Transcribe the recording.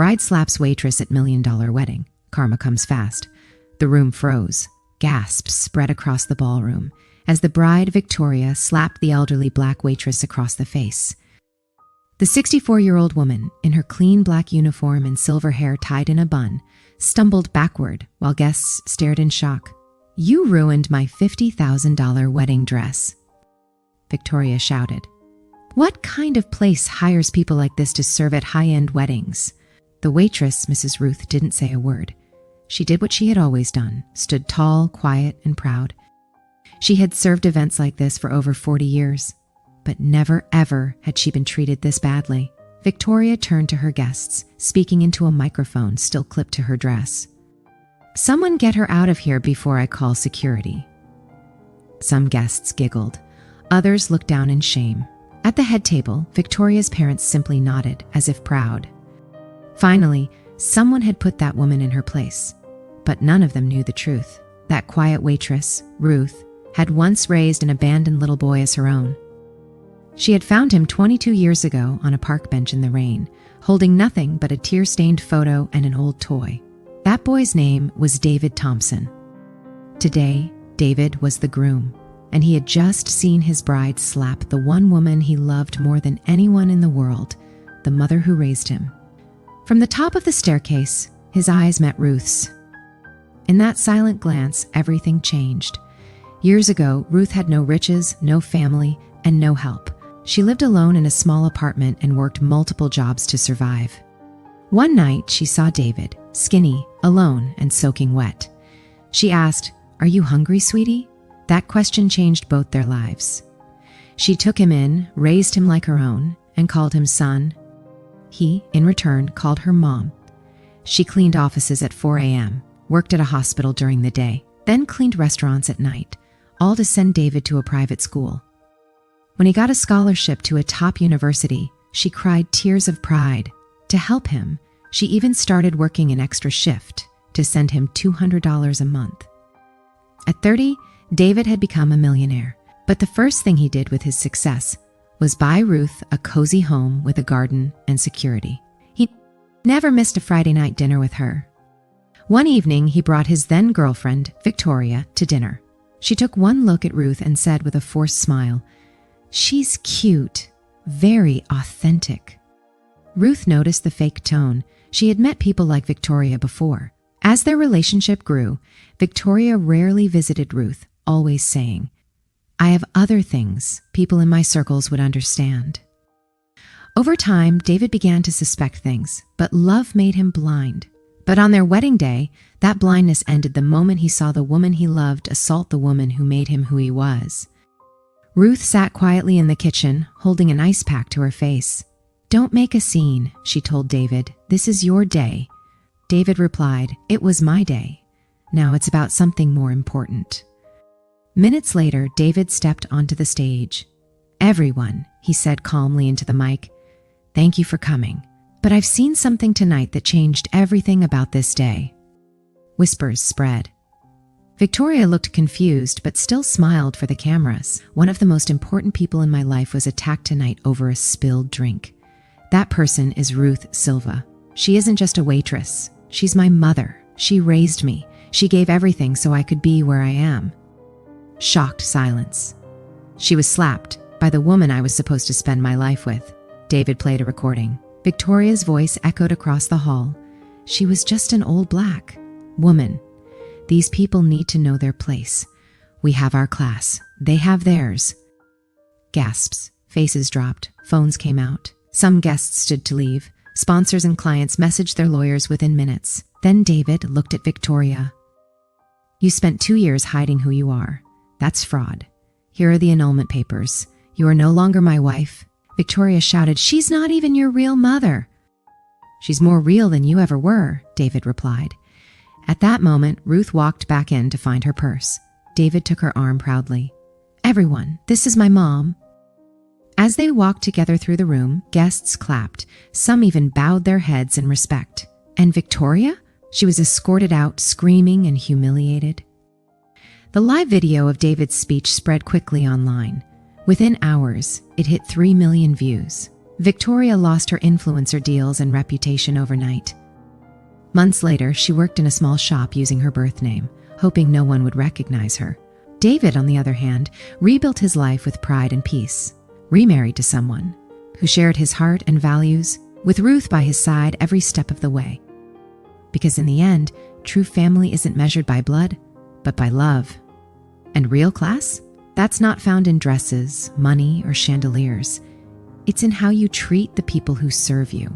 Bride slaps waitress at $1 million wedding. Karma comes fast. The room froze. Gasps spread across the ballroom as the bride, Victoria, slapped the elderly black waitress across the face. The 64-year-old woman, in her clean black uniform and silver hair tied in a bun, stumbled backward while guests stared in shock. "You ruined my $50,000 wedding dress," Victoria shouted. "What kind of place hires people like this to serve at high-end weddings?" The waitress, Mrs. Ruth, didn't say a word. She did what she had always done, stood tall, quiet, and proud. She had served events like this for over 40 years, but never, ever had she been treated this badly. Victoria turned to her guests, speaking into a microphone still clipped to her dress. "Someone get her out of here before I call security." Some guests giggled. Others looked down in shame. At the head table, Victoria's parents simply nodded, as if proud. Finally, someone had put that woman in her place. But none of them knew the truth. That quiet waitress, Ruth, had once raised an abandoned little boy as her own. She had found him 22 years ago on a park bench in the rain, holding nothing but a tear-stained photo and an old toy. That boy's name was David Thompson. Today, David was the groom, and he had just seen his bride slap the one woman he loved more than anyone in the world, the mother who raised him. From the top of the staircase, his eyes met Ruth's. In that silent glance, everything changed. Years ago, Ruth had no riches, no family, and no help. She lived alone in a small apartment and worked multiple jobs to survive. One night, she saw David, skinny, alone, and soaking wet. She asked, "Are you hungry, sweetie?" That question changed both their lives. She took him in, raised him like her own, and called him son. He, in return, called her mom. She cleaned offices at 4 a.m., worked at a hospital during the day, then cleaned restaurants at night, all to send David to a private school. When he got a scholarship to a top university, she cried tears of pride. To help him, she even started working an extra shift to send him $200 a month. At 30, David had become a millionaire, but the first thing he did with his success was buy Ruth a cozy home with a garden and security. He never missed a Friday night dinner with her. One evening, he brought his then-girlfriend, Victoria, to dinner. She took one look at Ruth and said with a forced smile, "She's cute, very authentic." Ruth noticed the fake tone. She had met people like Victoria before. As their relationship grew, Victoria rarely visited Ruth, always saying, "I have other things people in my circles would understand." Over time, David began to suspect things, but love made him blind. But on their wedding day, that blindness ended the moment he saw the woman he loved assault the woman who made him who he was. Ruth sat quietly in the kitchen, holding an ice pack to her face. "Don't make a scene," she told David. "This is your day." David replied, "It was my day. Now it's about something more important." Minutes later, David stepped onto the stage. "Everyone," he said calmly into the mic, "thank you for coming. But I've seen something tonight that changed everything about this day." Whispers spread. Victoria looked confused, but still smiled for the cameras. "One of the most important people in my life was attacked tonight over a spilled drink. That person is Ruth Silva. She isn't just a waitress. She's my mother. She raised me. She gave everything so I could be where I am." Shocked silence. "She was slapped by the woman I was supposed to spend my life with." David played a recording. Victoria's voice echoed across the hall. "She was just an old black woman. These people need to know their place. We have our class. They have theirs." Gasps. Faces dropped. Phones came out. Some guests stood to leave. Sponsors and clients messaged their lawyers within minutes. Then David looked at Victoria. "You spent 2 years hiding who you are. That's fraud. Here are the annulment papers. You are no longer my wife." Victoria shouted, "She's not even your real mother." "She's more real than you ever were," David replied. At that moment, Ruth walked back in to find her purse. David took her arm proudly. "Everyone, this is my mom." As they walked together through the room, guests clapped. Some even bowed their heads in respect. And Victoria? She was escorted out, screaming and humiliated. The live video of David's speech spread quickly online. Within hours, it hit 3 million views. Victoria lost her influencer deals and reputation overnight. Months later, she worked in a small shop using her birth name, hoping no one would recognize her. David, on the other hand, rebuilt his life with pride and peace, remarried to someone who shared his heart and values, with Ruth by his side every step of the way. Because in the end, true family isn't measured by blood, but by love. And real class? That's not found in dresses, money, or chandeliers. It's in how you treat the people who serve you.